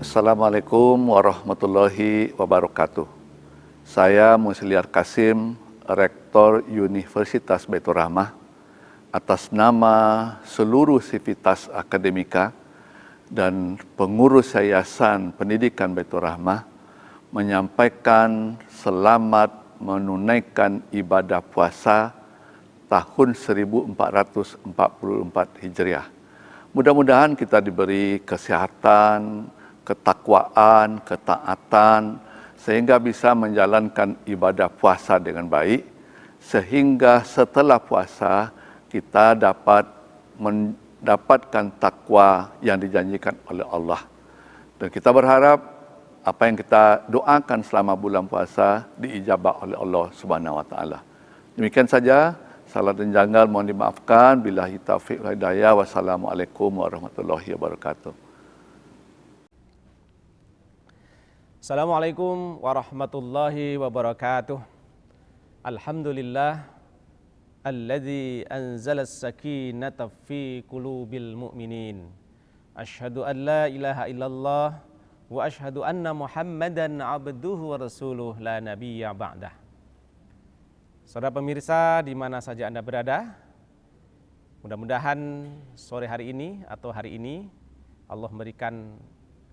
Assalamualaikum warahmatullahi wabarakatuh. Saya Musliar Kasim, Rektor Universitas Baitur Rahmah, atas nama seluruh sivitas akademika dan pengurus Yayasan Pendidikan Baitur Rahmah menyampaikan selamat menunaikan ibadah puasa tahun 1444 Hijriah. Mudah-mudahan kita diberi kesehatan, ketakwaan, ketaatan, sehingga bisa menjalankan ibadah puasa dengan baik, sehingga setelah puasa kita dapat mendapatkan takwa yang dijanjikan oleh Allah. Dan kita berharap apa yang kita doakan selama bulan puasa diijabah oleh Allah Subhanahu wa taala. Demikian saja, salah dan janggal mohon dimaafkan. Billahi taufiq wal hidayah. Wassalamualaikum warahmatullahi wabarakatuh. Assalamualaikum warahmatullahi wabarakatuh. Alhamdulillah alladzi anzala as-sakinata fi qulubil mu'minin. Asyhadu an la ilaha illallah wa asyhadu anna Muhammadan abduhu wa rasuluh la nabiyya ba'dah. Saudara pemirsa di mana saja Anda berada, mudah-mudahan sore hari ini atau hari ini Allah memberikan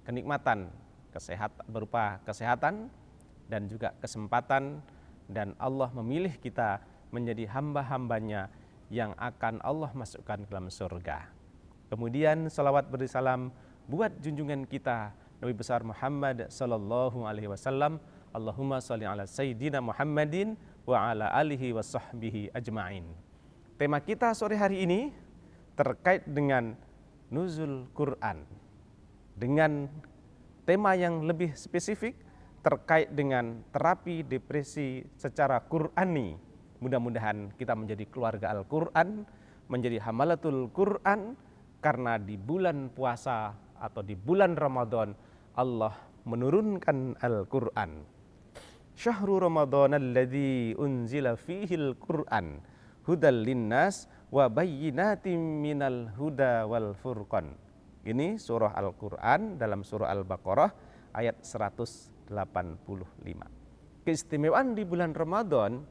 kenikmatan berupa kesehatan dan juga kesempatan, dan Allah memilih kita menjadi hamba-hambanya yang akan Allah masukkan ke dalam surga. Kemudian salawat bersalam buat junjungan kita Nabi besar Muhammad sallallahu alaihi wasallam. Allahumma sholli ala sayyidina Muhammadin wa ala alihi wa sahbihi ajma'in. Tema kita sore hari ini terkait dengan nuzul Quran, dengan tema yang lebih spesifik terkait dengan terapi depresi secara Qur'ani. Mudah-mudahan kita menjadi keluarga Al-Quran, menjadi hamalatul Quran, karena di bulan puasa atau di bulan Ramadan Allah menurunkan Al-Quran. Syahrul Ramadan alladzi unzila fihil Quran hudal linnas wa bayyinatim minal huda wal furqan. Ini surah Al-Quran dalam surah Al-Baqarah ayat 185. Keistimewaan di bulan Ramadan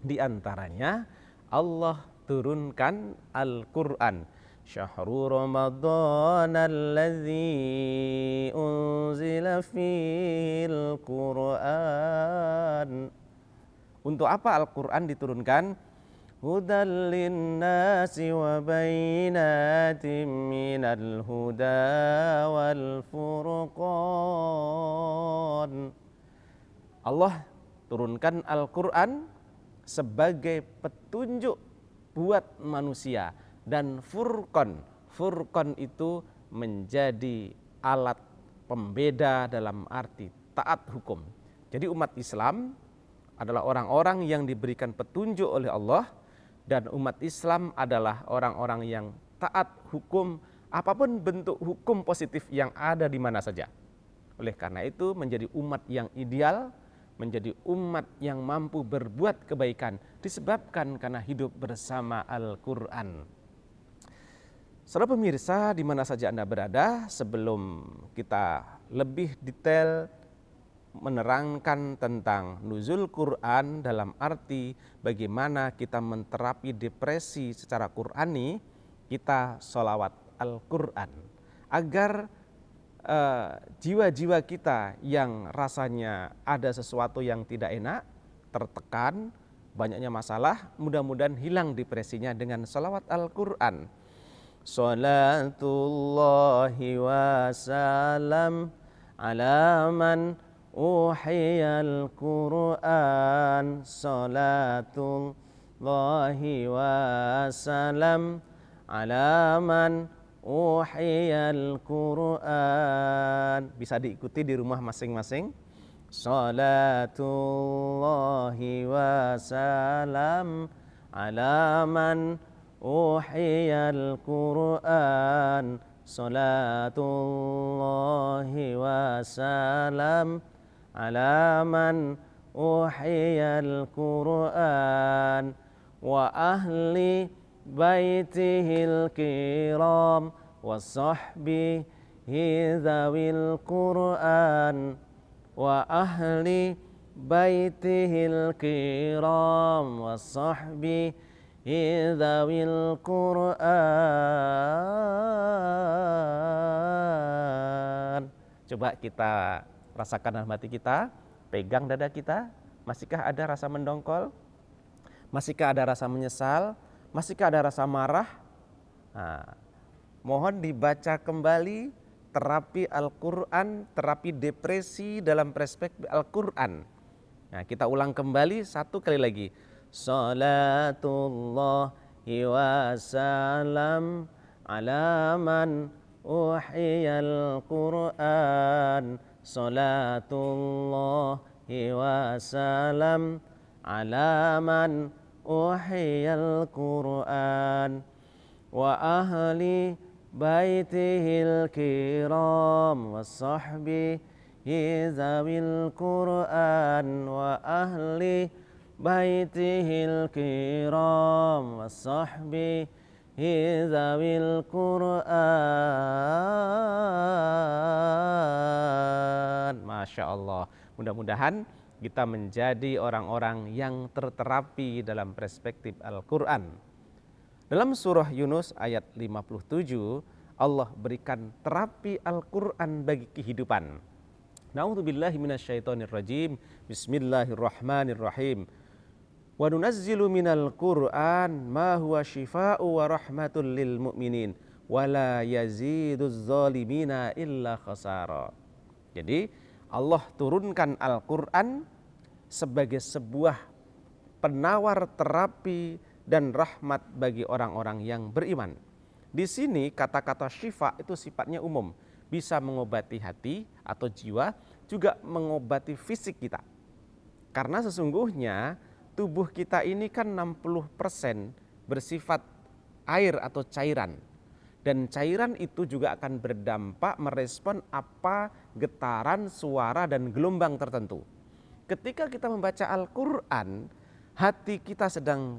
diantaranya Allah turunkan Al-Quran. Syahrul Ramadan alladzi unzila fil Quran. Untuk apa Al-Quran diturunkan? Hudal linnasi wa bayyinatin minal huda wal furqan. Allah turunkan Al-Quran sebagai petunjuk buat manusia, dan furqan. Furqan itu menjadi alat pembeda dalam arti taat hukum. Jadi umat Islam adalah orang-orang yang diberikan petunjuk oleh Allah, dan umat Islam adalah orang-orang yang taat hukum, apapun bentuk hukum positif yang ada di mana saja. Oleh karena itu menjadi umat yang ideal, menjadi umat yang mampu berbuat kebaikan disebabkan karena hidup bersama Al-Quran. Saudara pemirsa di mana saja Anda berada, sebelum kita lebih detail menerangkan tentang nuzul Quran dalam arti bagaimana kita menterapi depresi secara Qurani, kita sholawat Al-Quran agar jiwa-jiwa kita yang rasanya ada sesuatu yang tidak enak, tertekan, banyaknya masalah, mudah-mudahan hilang depresinya dengan sholawat Al-Quran. Salatullahi wa salam ala man uhiyal Quran. Salatullahi wa salam ala man uhiyal Quran. Bisa diikuti di rumah masing-masing. Salatullahi wa salam ala man uhiyal Quran. Salatullahi wa salam ala man uhiyal Quran wa ahli baitihil kiram wa sahbi dzawil Qur'an wa ahli baitihil kiram wa sahbihi dzawil Qur'an. Coba kita rasakan dalam hati kita, pegang dada kita, masihkah ada rasa mendongkol? Masihkah ada rasa menyesal? Masihkah ada rasa marah? Nah, mohon dibaca kembali terapi Al-Quran, terapi depresi dalam perspektif Al-Quran. Nah, kita ulang kembali satu kali lagi. Salatullahi wa salam ala man uhiyal Qur'an. Salatullahi wa salam ala man uhiyal Qur'an wa ahli baitihil kiram wa sahbihi dzawil Qur'an wa ahli baitihil kiram wa sahbihi dzawil Qur'an. Masya Allah. Mudah-mudahan kita menjadi orang-orang yang terterapi dalam perspektif Al-Quran. Dalam surah Yunus ayat 57, Allah berikan terapi Al-Quran bagi kehidupan. Na'udzubillahi minasyaitonirrajim. Bismillahirrahmanirrahim. Wa nunazzilu minal Qur'an ma huwa shifaa'u wa rahmatul lil mu'minin wa la yaziduz zalimina illa khasara. Jadi Allah turunkan Al-Quran sebagai sebuah penawar terapi dan rahmat bagi orang-orang yang beriman. Di sini kata-kata syifa itu sifatnya umum, bisa mengobati hati atau jiwa, juga mengobati fisik kita. Karena sesungguhnya tubuh kita ini kan 60% bersifat air atau cairan. Dan cairan itu juga akan berdampak merespon apa getaran, suara, dan gelombang tertentu. Ketika kita membaca Al-Quran, hati kita sedang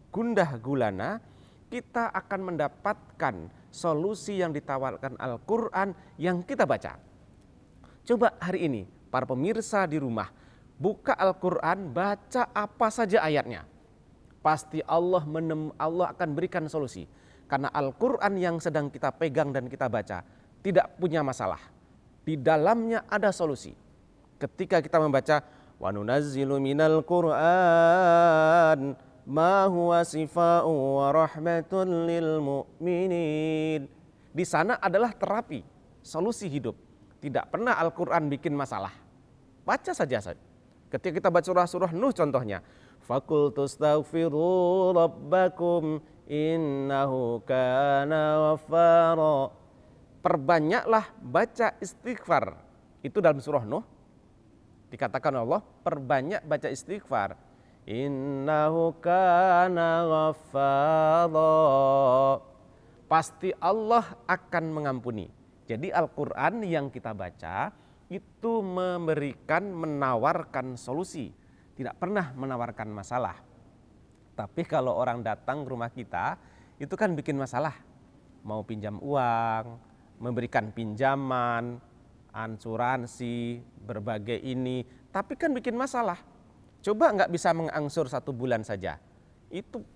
gundah gulana, kita akan mendapatkan solusi yang ditawarkan Al-Quran yang kita baca. Coba hari ini, para pemirsa di rumah, buka Al-Quran, baca apa saja ayatnya. Pasti Allah akan berikan solusi. Karena Al-Quran yang sedang kita pegang dan kita baca tidak punya masalah. Di dalamnya ada solusi. Ketika kita membaca wa nunazzilu minal Qur'an ma huwa shifaa'u wa rahmatun lil mu'minin. Di sana adalah terapi, solusi hidup. Tidak pernah Al-Quran bikin masalah. Baca saja. Ketika kita baca surah Nuh contohnya, faqultu astaghfiru rabbakum innahu kana ghaffara. Perbanyaklah baca istighfar. Itu dalam surah Nuh dikatakan Allah, perbanyak baca istighfar. Innahu kana ghaffara. Pasti Allah akan mengampuni. Jadi Al-Quran yang kita baca itu menawarkan solusi, tidak pernah menawarkan masalah. Tapi kalau orang datang ke rumah kita, itu kan bikin masalah. Mau pinjam uang, memberikan pinjaman, asuransi, berbagai ini. Tapi kan bikin masalah. Coba nggak bisa mengangsur 1 bulan saja. Itu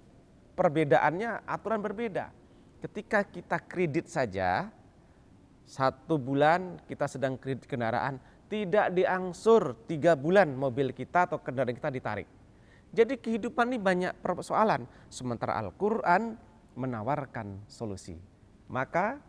perbedaannya, aturan berbeda. Ketika kita kredit saja, 1 bulan kita sedang kredit kendaraan, tidak diangsur 3 bulan mobil kita atau kendaraan kita ditarik. Jadi kehidupan ini banyak persoalan, sementara Al-Quran menawarkan solusi. Maka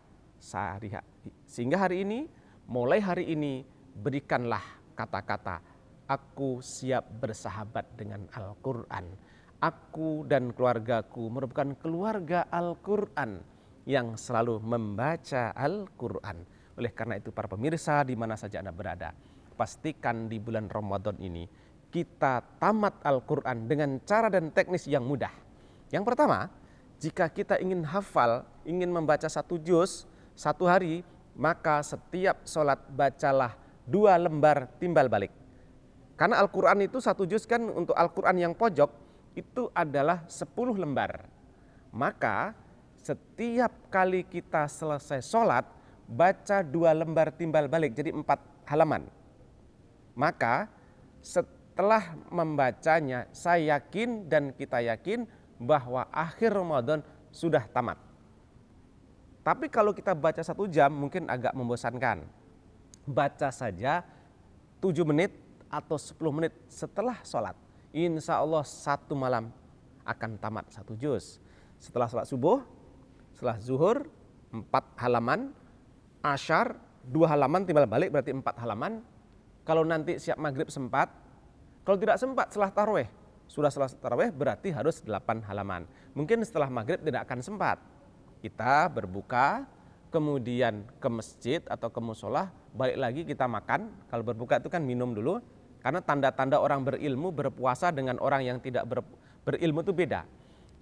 sehingga hari ini, mulai hari ini, berikanlah kata-kata, aku siap bersahabat dengan Al-Quran. Aku dan keluargaku merupakan keluarga Al-Quran yang selalu membaca Al-Quran. Oleh karena itu para pemirsa di mana saja Anda berada, pastikan di bulan Ramadan ini kita tamat Al-Quran dengan cara dan teknis yang mudah. Yang pertama, jika kita ingin hafal, ingin membaca 1 juz 1 hari, maka setiap sholat bacalah 2 lembar timbal balik. Karena Al-Quran itu 1 juz kan untuk Al-Quran yang pojok itu adalah 10 lembar. Maka setiap kali kita selesai sholat, baca 2 lembar timbal balik, jadi 4 halaman. Maka setelah membacanya, saya yakin dan kita yakin bahwa akhir Ramadan sudah tamat. Tapi kalau kita baca 1 jam mungkin agak membosankan. Baca saja 7 menit atau 10 menit setelah sholat. Insya Allah 1 malam akan tamat 1 juz. Setelah sholat subuh, setelah zuhur 4 halaman, asyar 2 halaman timbal balik berarti 4 halaman. Kalau nanti siap maghrib sempat, kalau tidak sempat setelah tarawih, sudah selesai tarawih berarti harus 8 halaman. Mungkin setelah maghrib tidak akan sempat. Kita berbuka, kemudian ke masjid atau ke musola, balik lagi kita makan. Kalau berbuka itu kan minum dulu, karena tanda-tanda orang berilmu berpuasa dengan orang yang tidak berilmu itu beda.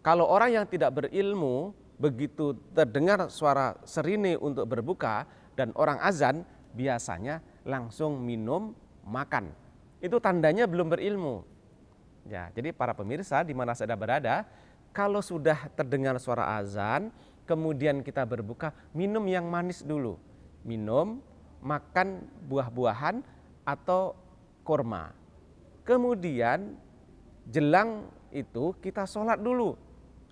Kalau orang yang tidak berilmu, begitu terdengar suara serine untuk berbuka dan orang azan, biasanya langsung minum, makan. Itu tandanya belum berilmu. Ya, jadi para pemirsa di mana Anda berada, kalau sudah terdengar suara azan, kemudian kita berbuka, minum yang manis dulu. Minum, makan buah-buahan atau kurma. Kemudian jelang itu kita sholat dulu.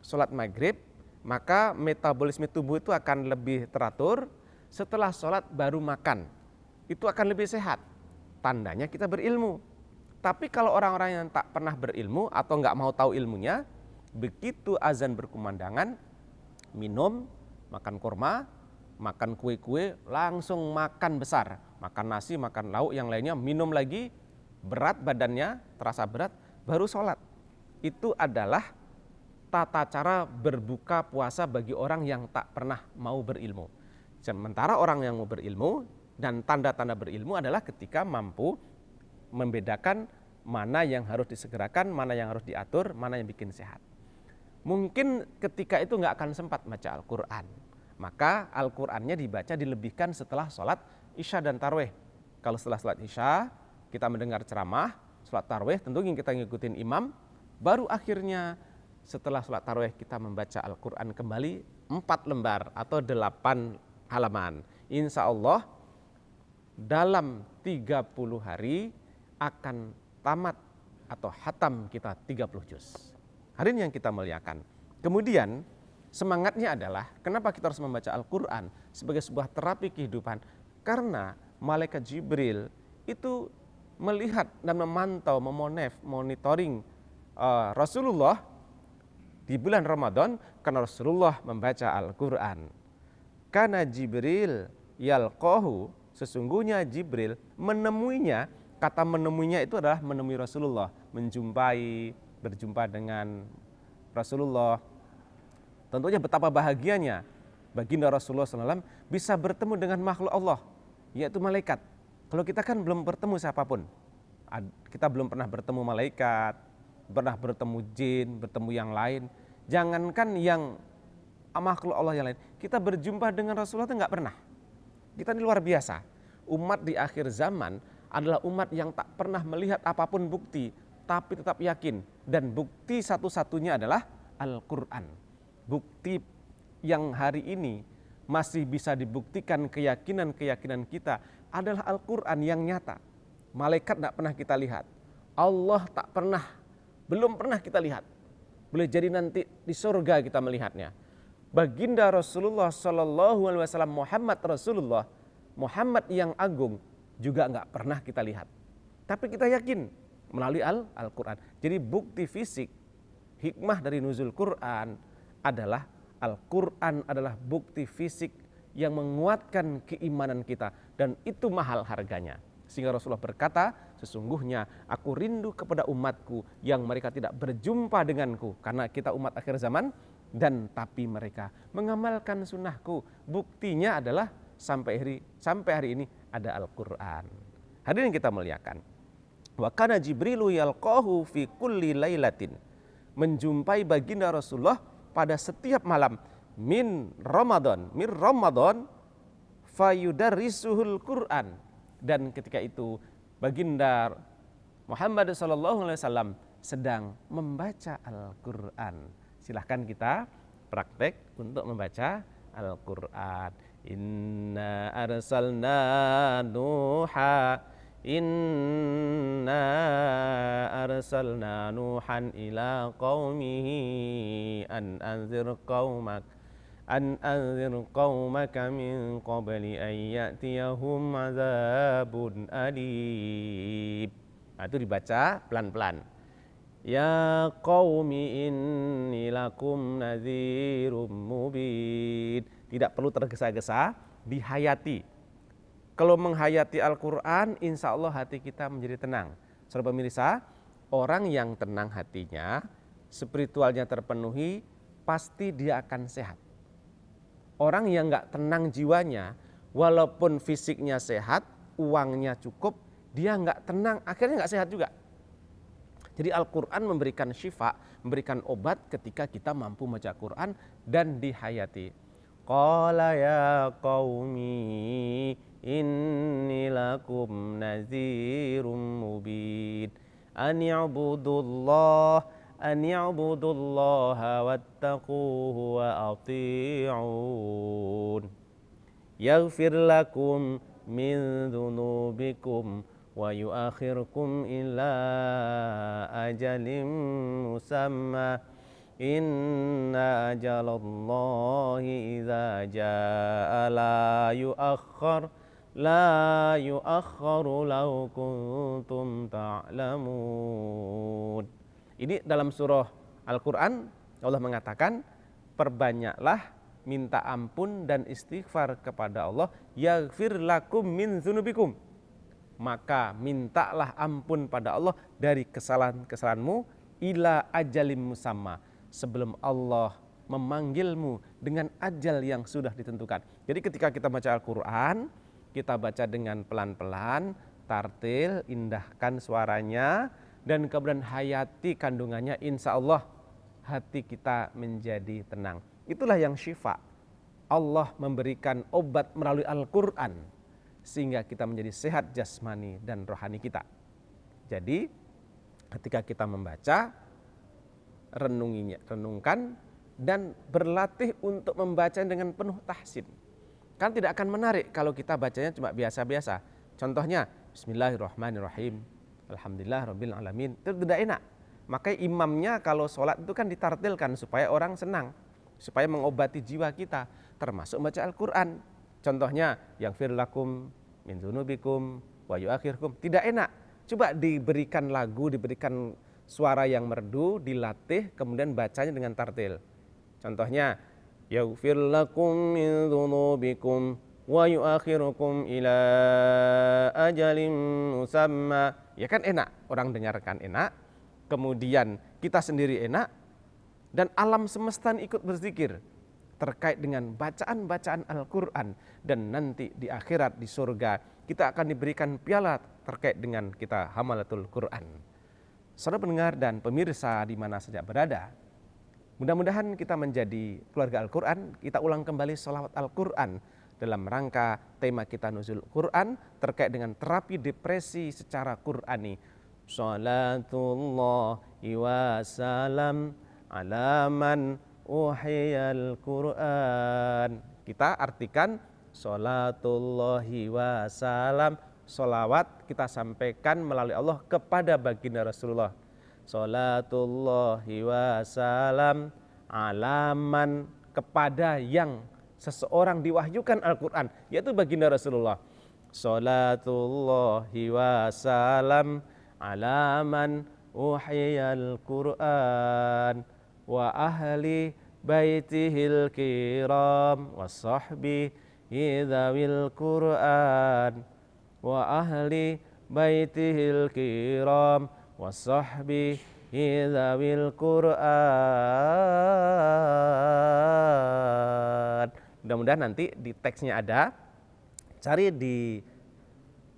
Sholat maghrib, maka metabolisme tubuh itu akan lebih teratur. Setelah sholat baru makan, itu akan lebih sehat. Tandanya kita berilmu. Tapi kalau orang-orang yang tak pernah berilmu atau nggak mau tahu ilmunya, begitu azan berkumandangan, minum, makan kurma, makan kue-kue, langsung makan besar. Makan nasi, makan lauk, yang lainnya, minum lagi, berat badannya, terasa berat, baru sholat. Itu adalah tata cara berbuka puasa bagi orang yang tak pernah mau berilmu. Sementara orang yang mau berilmu dan tanda-tanda berilmu adalah ketika mampu membedakan mana yang harus disegerakan, mana yang harus diatur, mana yang bikin sehat. Mungkin ketika itu nggak akan sempat baca Al-Quran, maka Al-Qurannya dibaca dilebihkan setelah sholat Isya dan Tarawih. Kalau setelah sholat Isya kita mendengar ceramah, sholat Tarawih tentu kita ngikutin imam, baru akhirnya setelah sholat tarawih kita membaca Al-Quran kembali 4 lembar atau 8 halaman. Insya Allah dalam 30 hari akan tamat atau hatam kita 30 juz. Hari ini yang kita muliakan. Kemudian semangatnya adalah kenapa kita harus membaca Al-Quran sebagai sebuah terapi kehidupan. Karena malaikat Jibril itu melihat dan memantau, monitoring Rasulullah di bulan Ramadan karena Rasulullah membaca Al-Quran. Karena Jibril yalqahu, sesungguhnya Jibril menemuinya. Kata menemuinya itu adalah menemui Rasulullah, berjumpa dengan Rasulullah. Tentunya betapa bahagianya baginda Rasulullah SAW bisa bertemu dengan makhluk Allah, yaitu malaikat. Kalau kita kan belum bertemu siapapun, kita belum pernah bertemu malaikat, pernah bertemu jin, bertemu yang lain. Jangankan yang makhluk Allah yang lain, kita berjumpa dengan Rasulullah itu nggak pernah. Kita ini luar biasa. Umat di akhir zaman adalah umat yang tak pernah melihat apapun bukti, tapi tetap yakin. Dan bukti satu-satunya adalah Al-Quran. Bukti yang hari ini masih bisa dibuktikan keyakinan-keyakinan kita adalah Al-Quran yang nyata. Malaikat tak pernah kita lihat, Allah belum pernah kita lihat. Boleh jadi nanti di surga kita melihatnya. Baginda Rasulullah Sallallahu Alaihi Wasallam, Muhammad Rasulullah, Muhammad yang agung juga nggak pernah kita lihat. Tapi kita yakin melalui Al-Quran. Jadi bukti fisik, hikmah dari nuzul Quran adalah Al-Quran adalah bukti fisik yang menguatkan keimanan kita. Dan itu mahal harganya. Sehingga Rasulullah berkata, sesungguhnya aku rindu kepada umatku yang mereka tidak berjumpa denganku. Karena kita umat akhir zaman, dan tapi mereka mengamalkan sunnahku. Buktinya adalah sampai hari ini ada Al-Quran. Hadirin kita muliakan. Wa kana Jibrilu yalqahu fi kulli lailatin. Menjumpai baginda Rasulullah pada setiap malam. Min Ramadan fayudarrisuhul Quran. Dan ketika itu baginda Muhammad SAW sedang membaca Al-Quran. Silahkan kita praktek untuk membaca Al-Quran. Inna arsalna Nuha Inna arsalna Nuhan ila qaumihi an anzir qaumaka min qabli an ya'tiyahum azabun alim. Nah, itu dibaca pelan-pelan. Ya qaumi inni lakum nadhirum mubin. Tidak perlu tergesa-gesa, dihayati. Kalau menghayati Al-Quran, insya Allah hati kita menjadi tenang. Saudara pemirsa, orang yang tenang hatinya, spiritualnya terpenuhi, pasti dia akan sehat. Orang yang nggak tenang jiwanya, walaupun fisiknya sehat, uangnya cukup, dia nggak tenang, akhirnya nggak sehat juga. Jadi Al-Quran memberikan syifa, memberikan obat ketika kita mampu baca Quran dan dihayati. Qala ya qaumi inni lakum nadhirum mubin an i'budullaha wattaquhu wa ati'un yaghfir lakum min dhunubikum wa yu'akhirkum ila ajalim musamma inna ajalallahi idza jaa la yu'akhkharu law kuntum ta'lamun. Ini dalam surah Al-Quran Allah mengatakan, perbanyaklah minta ampun dan istighfar kepada Allah, yaghfir lakum min dzunubikum. Maka mintalah ampun pada Allah dari kesalahan-kesalahanmu ila ajalim musamma, sebelum Allah memanggilmu dengan ajal yang sudah ditentukan. Jadi ketika kita baca Al-Quran, kita baca dengan pelan-pelan, tartil, indahkan suaranya, dan kemudian hayati kandungannya, insya Allah hati kita menjadi tenang. Itulah yang syifa. Allah memberikan obat melalui Al-Quran sehingga kita menjadi sehat jasmani dan rohani kita. Jadi ketika kita membaca, renungkan dan berlatih untuk membaca dengan penuh tahsin. Kan tidak akan menarik kalau kita bacanya cuma biasa-biasa. Contohnya Bismillahirrahmanirrahim, Alhamdulillah Rabbil Alamin, itu tidak enak. Makanya imamnya kalau sholat itu kan ditartilkan supaya orang senang, supaya mengobati jiwa kita, termasuk baca Al-Quran. Contohnya yang firlakum min dzunubikum wa yu'akhirkum, tidak enak. Coba diberikan lagu, diberikan suara yang merdu, dilatih, kemudian bacanya dengan tartil. Contohnya yaghfir lakum min dzunubikum wa yu'akhirukum ila ajalim musamma. Ya kan enak, orang dengarkan enak, kemudian kita sendiri enak, dan alam semesta ikut berzikir terkait dengan bacaan-bacaan Al-Quran. Dan nanti di akhirat, di surga, kita akan diberikan piala terkait dengan kita hamalatul Quran. Saudara pendengar dan pemirsa di mana saja berada, mudah-mudahan kita menjadi keluarga Al-Quran. Kita ulang kembali sholawat Al-Quran dalam rangka tema kita Nuzul Quran terkait dengan terapi depresi secara Qurani. Sholatullahi wa salam ala man uhiyal Quran. Kita artikan sholatullahi wa salam, sholawat kita sampaikan melalui Allah kepada baginda Rasulullah. Sholatullahi wa salam ala man, kepada yang seseorang diwahyukan Al-Quran, yaitu baginda Rasulullah. Sholatullahi wa salam ala man uhiyal Quran wa ahli baitihil kiram wa sahbihi dzawil Quran wa ahli baitihil kiram wa sahbihi dzawil Quran. Mudah-mudahan nanti di teksnya ada, cari di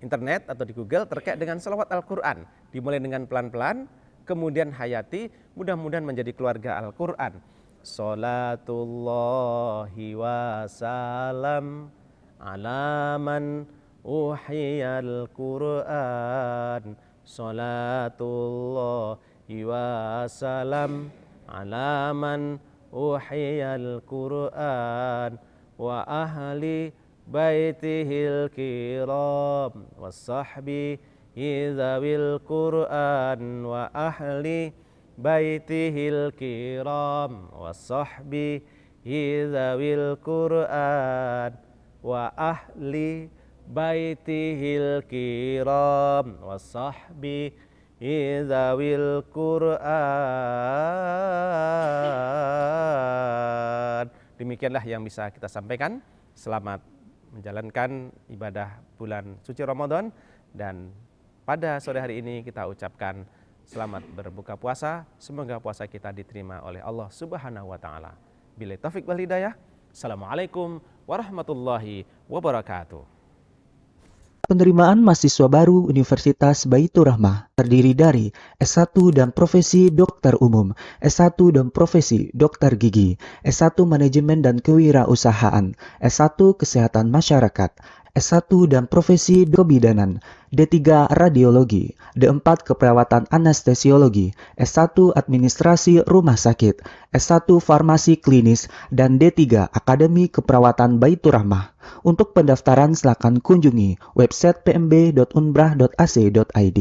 internet atau di Google terkait dengan sholawat Al-Quran. Dimulai dengan pelan-pelan, kemudian hayati, mudah-mudahan menjadi keluarga Al-Quran. Sholatullahi wa salam ala man uhiyal Quran. Sholatullahi wa salam ala man uhiyal Quran wa ahli baitihil kiram was-sahbi dzawil Qur'an wa ahli baitihil kiram was-sahbi dzawil Qur'an wa ahli baitihil kiram was-sahbi dzawil Qur'an. Demikianlah yang bisa kita sampaikan. Selamat menjalankan ibadah bulan suci Ramadan, dan pada sore hari ini kita ucapkan selamat berbuka puasa. Semoga puasa kita diterima oleh Allah Subhanahu wa taala. Billahi taufik wal hidayah. Assalamualaikum warahmatullahi wabarakatuh. Penerimaan mahasiswa baru Universitas Baitur Rahmah terdiri dari S1 dan Profesi Dokter Umum, S1 dan Profesi Dokter Gigi, S1 Manajemen dan Kewirausahaan, S1 Kesehatan Masyarakat, S1 dan Profesi Kebidanan, D3 Radiologi, D4 Keperawatan Anestesiologi, S1 Administrasi Rumah Sakit, S1 Farmasi Klinis, dan D3 Akademi Keperawatan Baitur Rahmah. Untuk pendaftaran silakan kunjungi website pmb.unbrah.ac.id.